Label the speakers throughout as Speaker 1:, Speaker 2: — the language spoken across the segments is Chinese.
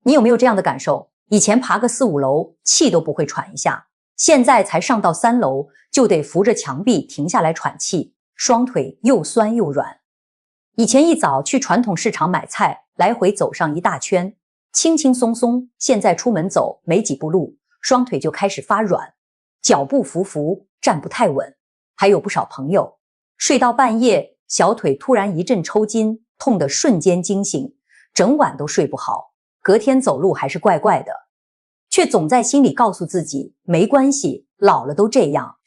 Speaker 1: 你有没有这样的感受？以前爬个4、5楼，气都不会喘一下，现在才上到3楼，就得扶着墙壁停下来喘气，双腿又酸又软。以前一早去传统市场买菜，来回走上一大圈，轻轻松松，现在出门走没几步路，双腿就开始发软，脚步浮浮，站不太稳。还有不少朋友睡到半夜，小腿突然一阵抽筋，痛得瞬间惊醒，整晚都睡不好，隔天走路还是怪怪的，却总在心里告诉自己没关系，老了都这样，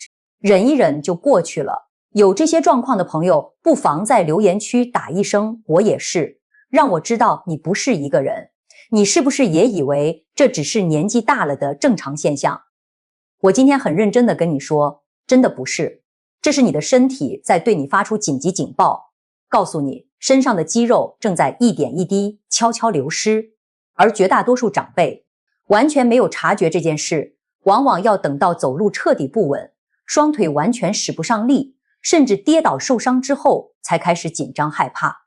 Speaker 1: 忍一忍就过去了。有这些状况的朋友，不妨在留言区打一声我也是，让我知道你不是一个人。你是不是也以为这只是年纪大了的正常现象？我今天很认真的跟你说，真的不是，这是你的身体在对你发出紧急警报，告诉你身上的肌肉正在一点一滴悄悄流失。而绝大多数长辈完全没有察觉这件事，往往要等到走路彻底不稳，双腿完全使不上力，甚至跌倒受伤之后，才开始紧张害怕，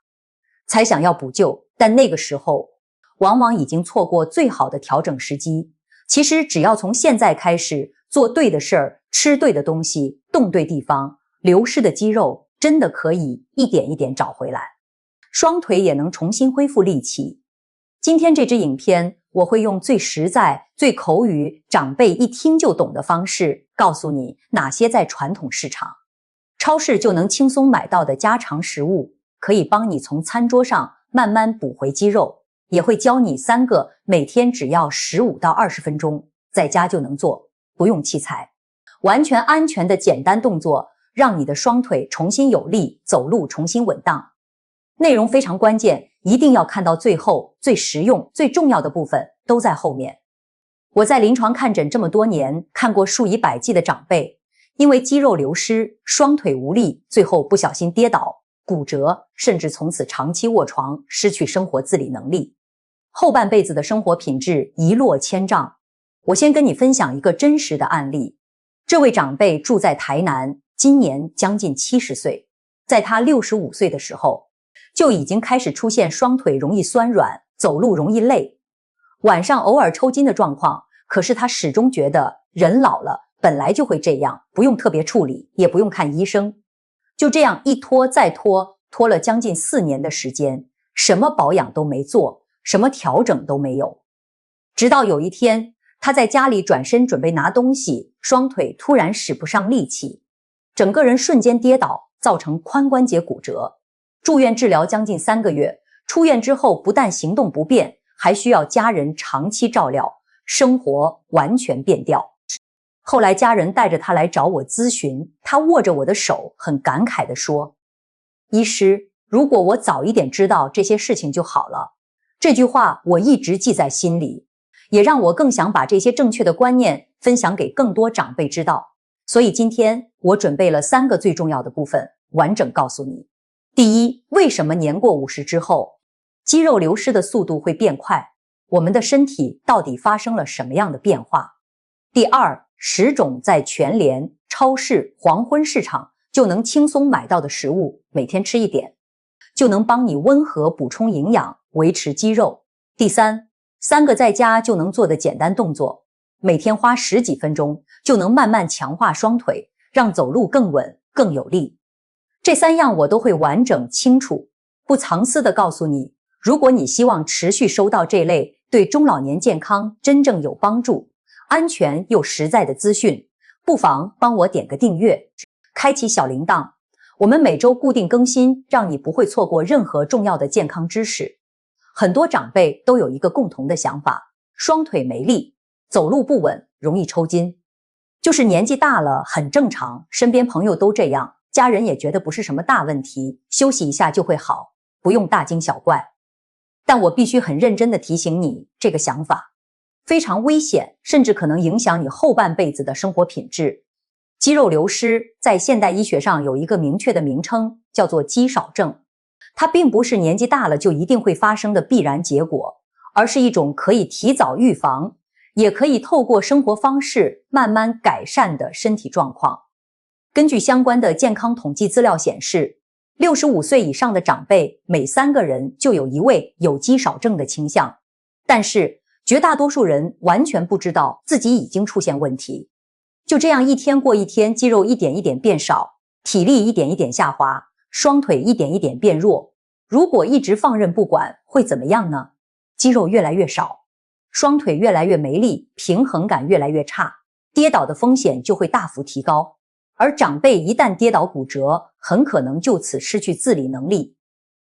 Speaker 1: 才想要补救，但那个时候往往已经错过最好的调整时机。其实只要从现在开始做对的事儿，吃对的东西，动对地方，流失的肌肉真的可以一点一点找回来，双腿也能重新恢复力气。今天这支影片，我会用最实在、最口语、长辈一听就懂的方式，告诉你哪些在传统市场、超市就能轻松买到的家常食物，可以帮你从餐桌上慢慢补回肌肉，也会教你3个每天只要15到20分钟，在家就能做，不用器材，完全安全的简单动作，让你的双腿重新有力，走路重新稳当。内容非常关键，一定要看到最后，最实用、最重要的部分都在后面。我在临床看诊这么多年，看过数以百计的长辈，因为肌肉流失，双腿无力，最后不小心跌倒、骨折，甚至从此长期卧床，失去生活自理能力，后半辈子的生活品质一落千丈。我先跟你分享一个真实的案例。这位长辈住在台南，今年将近70岁，在他65岁的时候，就已经开始出现双腿容易酸软，走路容易累，晚上偶尔抽筋的状况。可是他始终觉得人老了本来就会这样，不用特别处理，也不用看医生。就这样一拖再拖，拖了将近4年的时间，什么保养都没做，什么调整都没有。直到有一天，他在家里转身准备拿东西，双腿突然使不上力气，整个人瞬间跌倒，造成髋关节骨折，住院治疗将近3个月。出院之后不但行动不便，还需要家人长期照料，生活完全变调。后来家人带着他来找我咨询，他握着我的手，很感慨地说：医师，如果我早一点知道这些事情就好了。这句话我一直记在心里，也让我更想把这些正确的观念分享给更多长辈知道。所以今天我准备了3个最重要的部分，完整告诉你。第一，为什么年过50之后，肌肉流失的速度会变快？我们的身体到底发生了什么样的变化？第二，10种在全联、超市、黄昏市场就能轻松买到的食物，每天吃一点，就能帮你温和补充营养，维持肌肉。第三，3个在家就能做的简单动作，每天花10几分钟，就能慢慢强化双腿，让走路更稳、更有力。这3样我都会完整清楚，不藏私地告诉你。如果你希望持续收到这类对中老年健康真正有帮助、安全又实在的资讯，不妨帮我点个订阅，开启小铃铛。我们每周固定更新，让你不会错过任何重要的健康知识。很多长辈都有一个共同的想法，双腿没力，走路不稳，容易抽筋。就是年纪大了很正常，身边朋友都这样，家人也觉得不是什么大问题，休息一下就会好，不用大惊小怪。但我必须很认真地提醒你，这个想法非常危险，甚至可能影响你后半辈子的生活品质。肌肉流失在现代医学上有一个明确的名称，叫做肌少症。它并不是年纪大了就一定会发生的必然结果，而是一种可以提早预防，也可以透过生活方式慢慢改善的身体状况。根据相关的健康统计资料显示，65岁以上的长辈每3个人就有1位有肌少症的倾向。但是绝大多数人完全不知道自己已经出现问题。就这样一天过一天，肌肉一点一点变少，体力一点一点下滑，双腿一点一点变弱。如果一直放任不管，会怎么样呢？肌肉越来越少，双腿越来越没力，平衡感越来越差，跌倒的风险就会大幅提高。而长辈一旦跌倒骨折，很可能就此失去自理能力。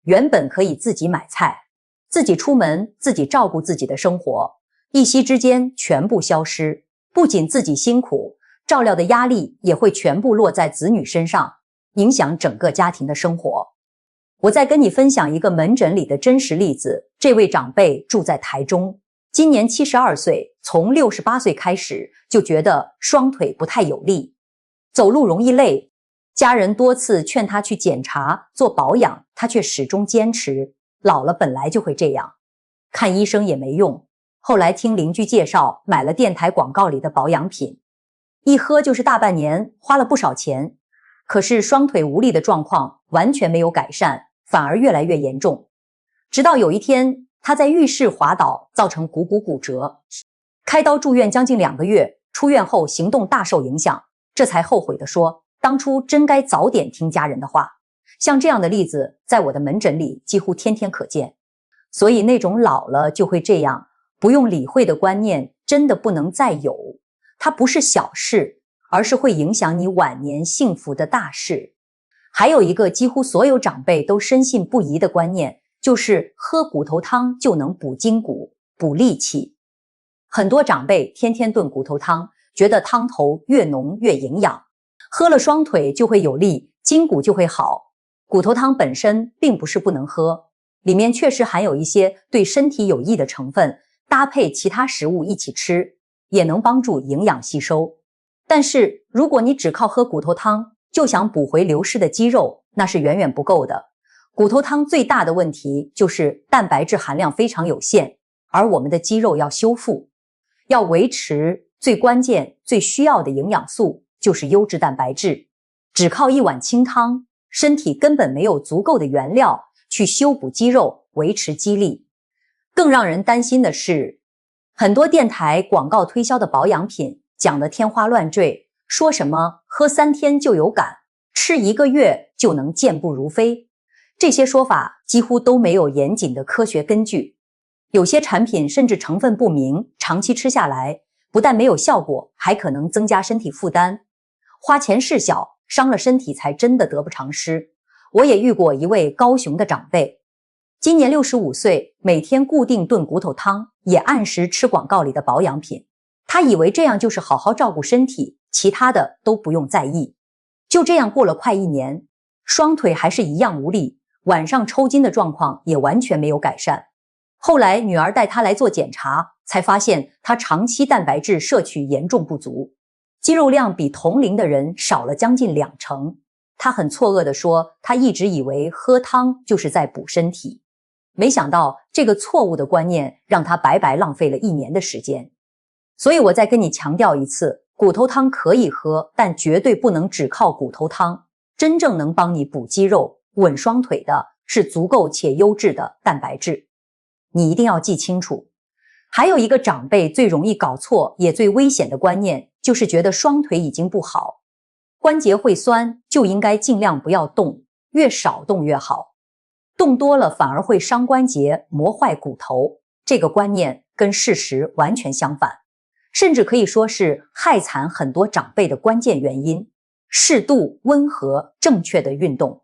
Speaker 1: 原本可以自己买菜，自己出门，自己照顾自己的生活，一夕之间全部消失。不仅自己辛苦，照料的压力也会全部落在子女身上，影响整个家庭的生活。我再跟你分享一个门诊里的真实例子。这位长辈住在台中，今年72岁，从68岁开始就觉得双腿不太有力，走路容易累，家人多次劝他去检查做保养，他却始终坚持，老了本来就会这样，看医生也没用。后来听邻居介绍，买了电台广告里的保养品，一喝就是大半年，花了不少钱。可是双腿无力的状况完全没有改善，反而越来越严重。直到有一天，他在浴室滑倒，造成股骨折，开刀住院将近2个月，出院后行动大受影响，这才后悔地说，当初真该早点听家人的话。像这样的例子，在我的门诊里几乎天天可见。所以那种老了就会这样，不用理会的观念真的不能再有。它不是小事，而是会影响你晚年幸福的大事。还有一个几乎所有长辈都深信不疑的观念，就是喝骨头汤就能补筋骨、补力气。很多长辈天天炖骨头汤，觉得汤头越浓越营养，喝了双腿就会有力，筋骨就会好。骨头汤本身并不是不能喝，里面确实含有一些对身体有益的成分，搭配其他食物一起吃，也能帮助营养吸收。但是如果你只靠喝骨头汤就想补回流失的肌肉，那是远远不够的。骨头汤最大的问题就是蛋白质含量非常有限，而我们的肌肉要修复，要维持，最关键最需要的营养素就是优质蛋白质。只靠一碗清汤，身体根本没有足够的原料去修补肌肉，维持肌力。更让人担心的是，很多电台广告推销的保养品讲得天花乱坠，说什么喝3天就有感，吃1个月就能健步如飞。这些说法几乎都没有严谨的科学根据。有些产品甚至成分不明，长期吃下来不但没有效果，还可能增加身体负担。花钱事小，伤了身体才真的得不偿失。我也遇过一位高雄的长辈，今年65岁，每天固定炖骨头汤，也按时吃广告里的保养品。他以为这样就是好好照顾身体，其他的都不用在意。就这样过了快1年，双腿还是一样无力，晚上抽筋的状况也完全没有改善。后来女儿带他来做检查，才发现他长期蛋白质摄取严重不足，肌肉量比同龄的人少了将近2成。他很错愕地说，他一直以为喝汤就是在补身体，没想到这个错误的观念让他白白浪费了1年的时间。所以我再跟你强调一次，骨头汤可以喝，但绝对不能只靠骨头汤。真正能帮你补肌肉、稳双腿的是足够且优质的蛋白质。你一定要记清楚。还有一个长辈最容易搞错也最危险的观念，就是觉得双腿已经不好，关节会酸，就应该尽量不要动，越少动越好。动多了反而会伤关节，磨坏骨头。这个观念跟事实完全相反，甚至可以说是害惨很多长辈的关键原因。适度、温和、正确的运动，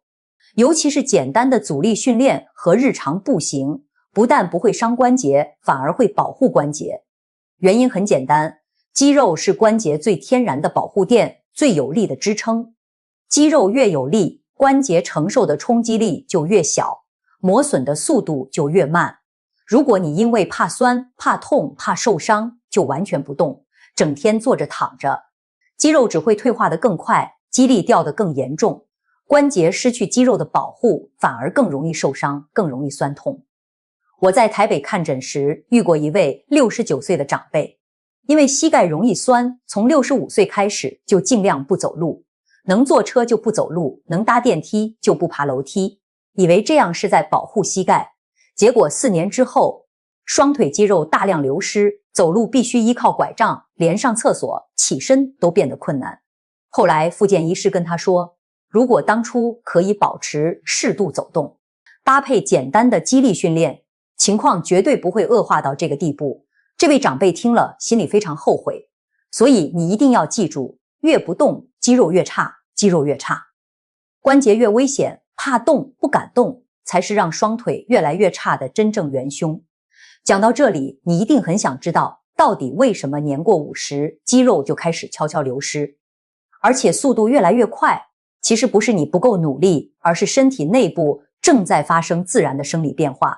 Speaker 1: 尤其是简单的阻力训练和日常步行，不但不会伤关节，反而会保护关节。原因很简单，肌肉是关节最天然的保护垫，最有力的支撑。肌肉越有力，关节承受的冲击力就越小，磨损的速度就越慢。如果你因为怕酸、怕痛、怕受伤，就完全不动，整天坐着躺着，肌肉只会退化得更快，肌力掉得更严重，关节失去肌肉的保护，反而更容易受伤，更容易酸痛。我在台北看诊时遇过一位69岁的长辈，因为膝盖容易酸，从65岁开始就尽量不走路，能坐车就不走路，能搭电梯就不爬楼梯，以为这样是在保护膝盖。结果4年之后，双腿肌肉大量流失，走路必须依靠拐杖，连上厕所、起身都变得困难。后来复健医师跟他说，如果当初可以保持适度走动，搭配简单的肌力训练，情况绝对不会恶化到这个地步。这位长辈听了心里非常后悔，所以你一定要记住，越不动肌肉越差，肌肉越差，关节越危险，怕动不敢动才是让双腿越来越差的真正元凶。讲到这里，你一定很想知道，到底为什么年过50，肌肉就开始悄悄流失，而且速度越来越快。其实不是你不够努力，而是身体内部正在发生自然的生理变化。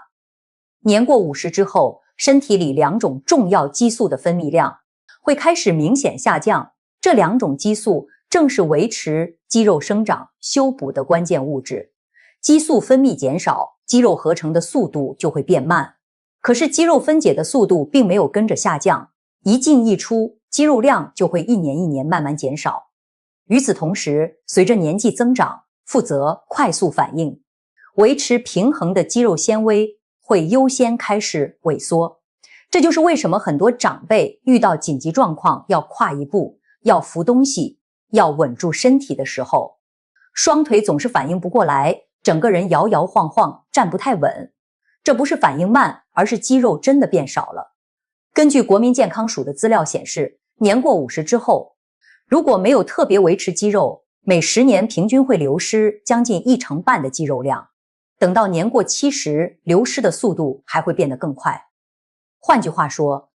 Speaker 1: 年过50之后，身体里2种重要激素的分泌量会开始明显下降，这2种激素正是维持肌肉生长、修补的关键物质。激素分泌减少，肌肉合成的速度就会变慢。可是肌肉分解的速度并没有跟着下降，一进一出，肌肉量就会一年一年慢慢减少。与此同时，随着年纪增长，负责快速反应、维持平衡的肌肉纤维会优先开始萎缩。这就是为什么很多长辈遇到紧急状况要跨一步、要扶东西、要稳住身体的时候，双腿总是反应不过来，整个人摇摇晃晃，站不太稳。这不是反应慢，而是肌肉真的变少了。根据国民健康署的资料显示，年过50之后，如果没有特别维持肌肉，每10年平均会流失将近1成半的肌肉量。等到年过70，流失的速度还会变得更快。换句话说，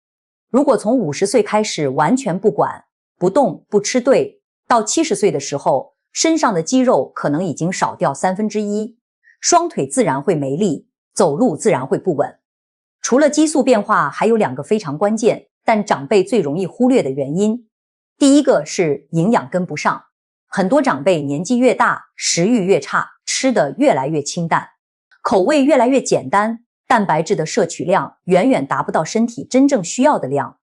Speaker 1: 如果从50岁开始完全不管、不动、不吃对，到70岁的时候，身上的肌肉可能已经少掉1/3，双腿自然会没力，走路自然会不稳。除了激素变化，还有2个非常关键，但长辈最容易忽略的原因。第一个是营养跟不上，很多长辈年纪越大，食欲越差，吃得越来越清淡，口味越来越简单，蛋白质的摄取量远远达不到身体真正需要的量。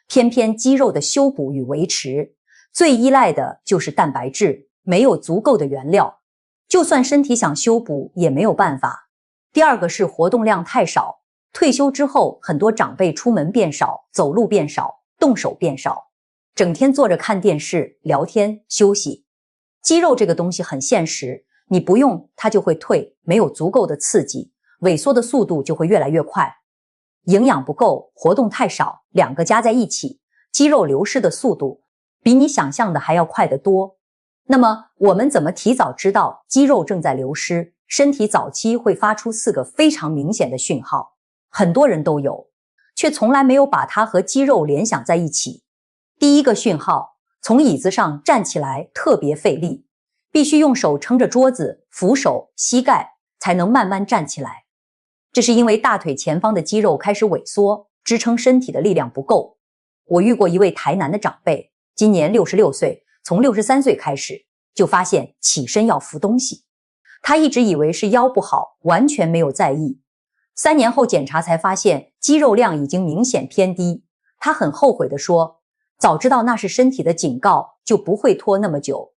Speaker 1: 偏偏肌肉的修补与维持，最依赖的就是蛋白质，没有足够的原料，就算身体想修补也没有办法。第二个是活动量太少，退休之后，很多长辈出门变少，走路变少，动手变少，整天坐着看电视、聊天、休息。肌肉这个东西很现实，你不用它就会退，没有足够的刺激，萎缩的速度就会越来越快。营养不够，活动太少，2个加在一起，肌肉流失的速度比你想象的还要快得多。那么我们怎么提早知道肌肉正在流失？身体早期会发出4个非常明显的讯号，很多人都有，却从来没有把它和肌肉联想在一起。第一个讯号，从椅子上站起来特别费力，必须用手撑着桌子，扶手、膝盖才能慢慢站起来。这是因为大腿前方的肌肉开始萎缩，支撑身体的力量不够。我遇过一位台南的长辈，今年66岁，从63岁开始就发现起身要扶东西。他一直以为是腰不好，完全没有在意。3年后检查才发现肌肉量已经明显偏低。他很后悔地说，早知道那是身体的警告，就不会拖那么久。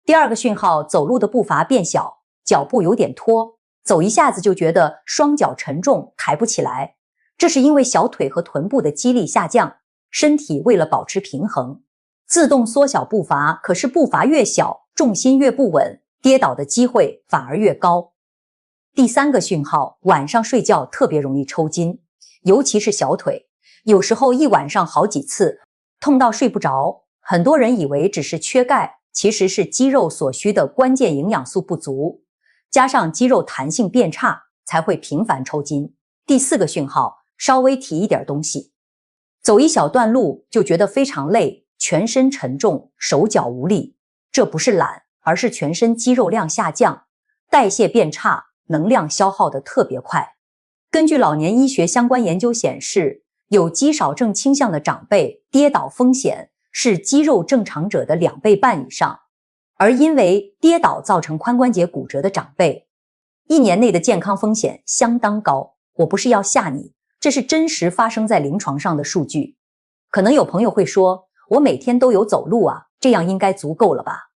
Speaker 1: 第二个讯号，走路的步伐变小，脚步有点拖，走一下子就觉得双脚沉重，抬不起来。这是因为小腿和臀部的肌力下降，身体为了保持平衡，自动缩小步伐，可是步伐越小，重心越不稳，跌倒的机会反而越高。第3个讯号，晚上睡觉特别容易抽筋，尤其是小腿，有时候一晚上好几次，痛到睡不着。很多人以为只是缺钙，其实是肌肉所需的关键营养素不足，加上肌肉弹性变差，才会频繁抽筋。第4个讯号，稍微提一点东西，走一小段路就觉得非常累，全身沉重，手脚无力。这不是懒，而是全身肌肉量下降，代谢变差，能量消耗得特别快。根据老年医学相关研究显示，有肌少症倾向的长辈跌倒风险是肌肉正常者的2倍半以上，而因为跌倒造成髋关节骨折的长辈，1年内的健康风险相当高。我不是要吓你，这是真实发生在临床上的数据。可能有朋友会说，我每天都有走路啊，这样应该足够了吧？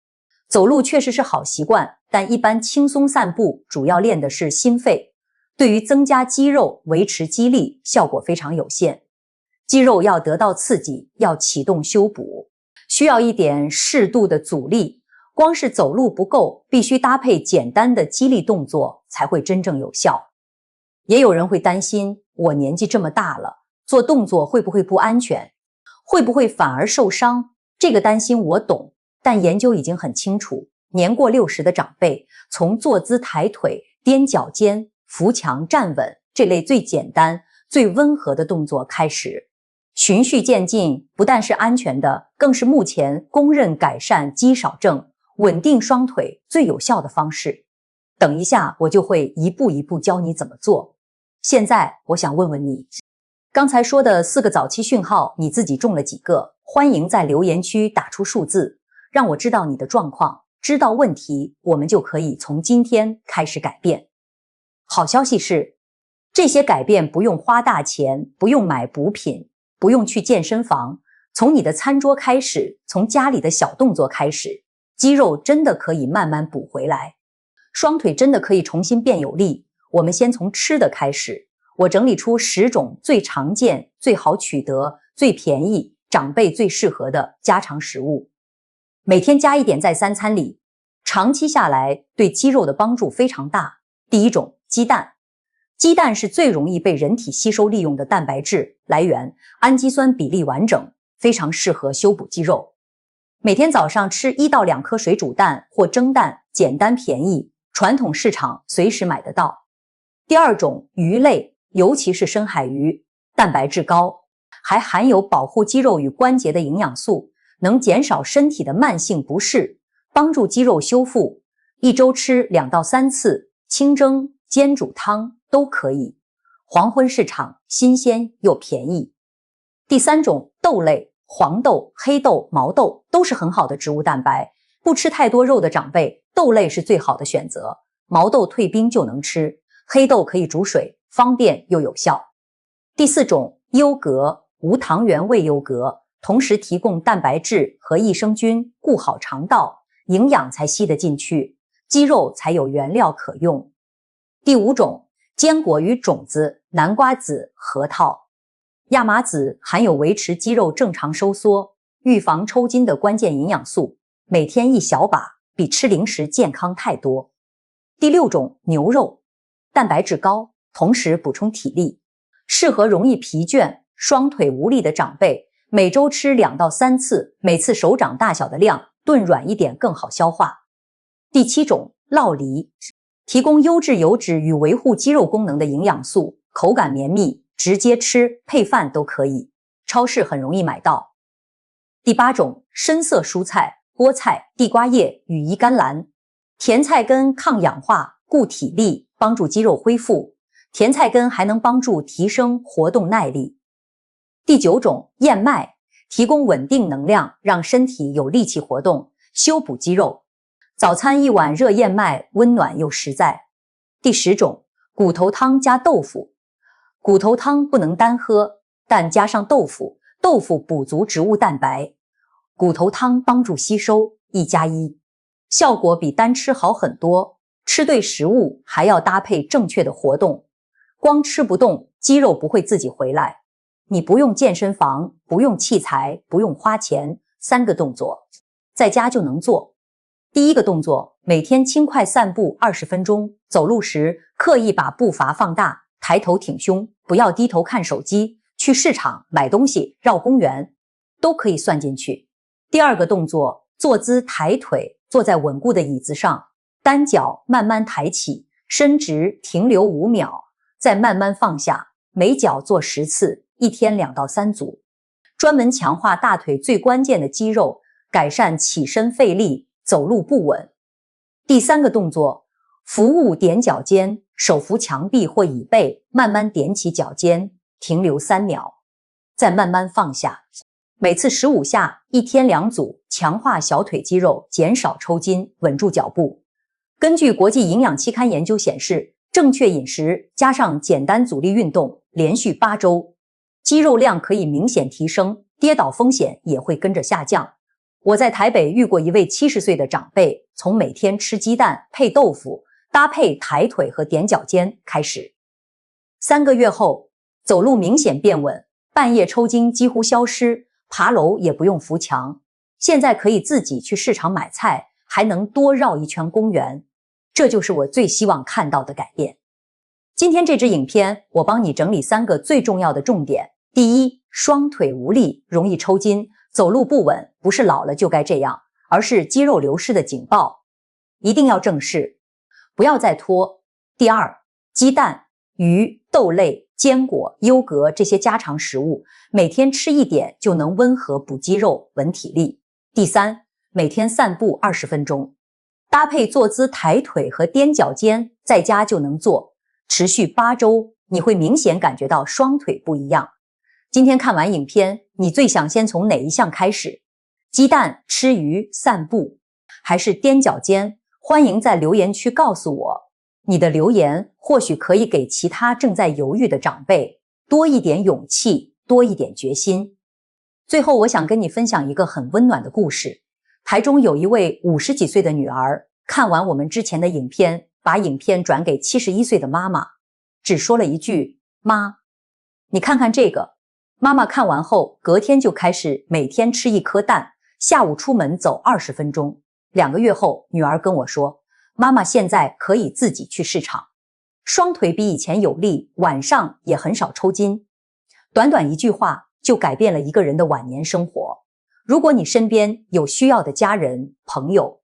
Speaker 1: 走路确实是好习惯，但一般轻松散步主要练的是心肺，对于增加肌肉、维持肌力效果非常有限。肌肉要得到刺激，要启动修补，需要一点适度的阻力，光是走路不够，必须搭配简单的肌力动作才会真正有效。也有人会担心，我年纪这么大了，做动作会不会不安全？会不会反而受伤？这个担心我懂，但研究已经很清楚，年过60的长辈，从坐姿抬腿、踮脚尖、扶墙站稳这类最简单、最温和的动作开始，循序渐进，不但是安全的，更是目前公认改善肌少症、稳定双腿最有效的方式。等一下，我就会一步一步教你怎么做。现在，我想问问你，刚才说的4个早期讯号，你自己中了几个？欢迎在留言区打出数字，让我知道你的状况，知道问题，我们就可以从今天开始改变。好消息是，这些改变不用花大钱，不用买补品，不用去健身房，从你的餐桌开始，从家里的小动作开始，肌肉真的可以慢慢补回来，双腿真的可以重新变有力。我们先从吃的开始，我整理出10种最常见、最好取得、最便宜、长辈最适合的家常食物，每天加一点在3餐里，长期下来对肌肉的帮助非常大。第一种，鸡蛋。鸡蛋是最容易被人体吸收利用的蛋白质来源，氨基酸比例完整，非常适合修补肌肉。每天早上吃1到2颗水煮蛋或蒸蛋，简单便宜，传统市场随时买得到。第二种，鱼类，尤其是深海鱼，蛋白质高，还含有保护肌肉与关节的营养素，能减少身体的慢性不适，帮助肌肉修复。1周吃2到3次，清蒸、煎煮汤都可以。黄昏市场新鲜又便宜。第3种，豆类，黄豆、黑豆、毛豆都是很好的植物蛋白，不吃太多肉的长辈，豆类是最好的选择。毛豆退冰就能吃，黑豆可以煮水，方便又有效。第4种，优格，无糖原味优格，同时提供蛋白质和益生菌，顾好肠道，营养才吸得进去，肌肉才有原料可用。第5种，坚果与种子，南瓜籽、核桃。亚麻籽含有维持肌肉正常收缩、预防抽筋的关键营养素，每天1小把，比吃零食健康太多。第6种，牛肉，蛋白质高，同时补充体力，适合容易疲倦、双腿无力的长辈，每周吃2到3次，每次手掌大小的量，炖软一点更好消化。第7种，酪梨，提供优质油脂与维护肌肉功能的营养素，口感绵密，直接吃配饭都可以，超市很容易买到。第8种，深色蔬菜，菠菜、地瓜叶、羽衣甘蓝。甜菜根抗氧化、固体力，帮助肌肉恢复。甜菜根还能帮助提升活动耐力。第9种，燕麦，提供稳定能量，让身体有力气活动，修补肌肉。早餐1碗热燕麦，温暖又实在。第10种，骨头汤加豆腐。骨头汤不能单喝，但加上豆腐，豆腐补足植物蛋白，骨头汤帮助吸收，1+1，效果比单吃好很多。吃对食物还要搭配正确的活动，光吃不动，肌肉不会自己回来。你不用健身房，不用器材，不用花钱，3个动作，在家就能做。第1个动作，每天轻快散步20分钟，走路时刻意把步伐放大，抬头挺胸，不要低头看手机，去市场买东西、绕公园，都可以算进去。第2个动作，坐姿抬腿，坐在稳固的椅子上，单脚慢慢抬起，伸直停留5秒，再慢慢放下，每脚做10次，1天2到3组，专门强化大腿最关键的肌肉，改善起身费力、走路不稳。第3个动作，扶物踮脚尖，手扶墙壁或椅背，慢慢踮起脚尖，停留3秒，再慢慢放下，每次15下，1天2组，强化小腿肌肉，减少抽筋，稳住脚步。根据国际营养期刊研究显示，正确饮食加上简单阻力运动，连续8周，肌肉量可以明显提升，跌倒风险也会跟着下降。我在台北遇过一位70岁的长辈，从每天吃鸡蛋配豆腐，搭配抬腿和踮脚尖开始， 3个月后，走路明显变稳，半夜抽筋几乎消失，爬楼也不用扶墙。现在可以自己去市场买菜，还能多绕一圈公园。这就是我最希望看到的改变。今天这支影片，我帮你整理3个最重要的重点。第一，双腿无力，容易抽筋，走路不稳，不是老了就该这样，而是肌肉流失的警报，一定要正视，不要再拖。第二，鸡蛋、鱼、豆类、坚果、优格这些家常食物，每天吃一点就能温和补肌肉、稳体力。第三，每天散步20分钟，搭配坐姿抬腿和踮脚尖，在家就能做，持续8周，你会明显感觉到双腿不一样。今天看完影片，你最想先从哪一项开始？鸡蛋、吃鱼、散步，还是踮脚尖？欢迎在留言区告诉我。你的留言或许可以给其他正在犹豫的长辈多一点勇气，多一点决心。最后，我想跟你分享一个很温暖的故事。台中有一位50几岁的女儿，看完我们之前的影片，把影片转给71岁的妈妈，只说了一句：妈，你看看这个。妈妈看完后，隔天就开始每天吃1颗蛋，下午出门走20分钟。2个月后，女儿跟我说，妈妈现在可以自己去市场，双腿比以前有力，晚上也很少抽筋。短短一句话就改变了一个人的晚年生活。如果你身边有需要的家人、朋友，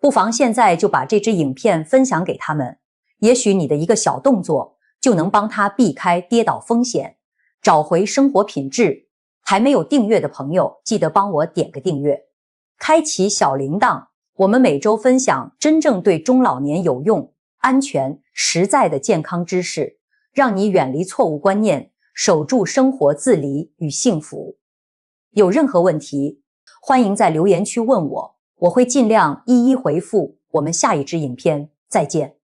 Speaker 1: 不妨现在就把这支影片分享给他们，也许你的一个小动作就能帮他避开跌倒风险，找回生活品质。还没有订阅的朋友，记得帮我点个订阅，开启小铃铛。我们每周分享真正对中老年有用、安全、实在的健康知识，让你远离错误观念，守住生活自理与幸福。有任何问题，欢迎在留言区问我，我会尽量一一回复。我们下一支影片再见。